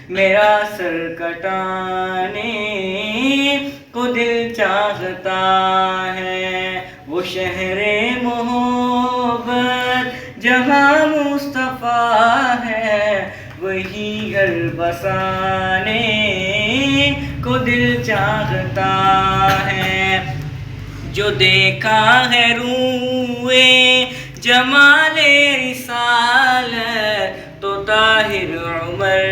میرا سر کٹانے کو دل چاہتا ہے، وہ شہر محبت جہاں مصطفیٰ ہے، وہی گھر بسانے کو دل چاہتا ہے۔ جو دیکھا ہے روئے جمال رسالت تو طاہر عمر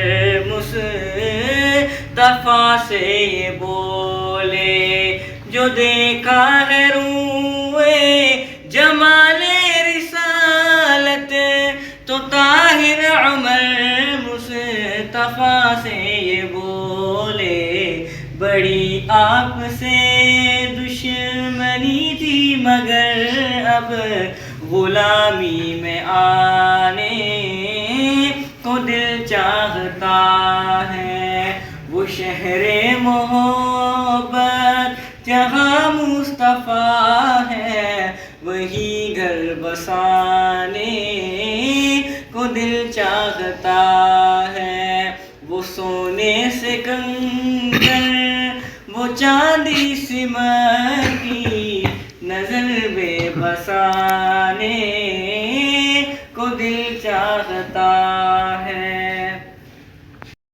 مصطفیٰ سے یہ بولے، جو دیکھا ہے روئے جمال رسالت تو طاہر عمر مصطفیٰ سے یہ بولے، بڑی آپ سے دشمنی تھی مگر اب غلامی میں آنے کو دل چاہتا ہے، وہ شہر محبت جہاں مصطفیٰ ہے، وہی گھر بسانے کو دل چاہتا ہے۔ وہ سونے سے کنگن وہ چاندی سمٹی نظر بے بسانے کو دل چاہتا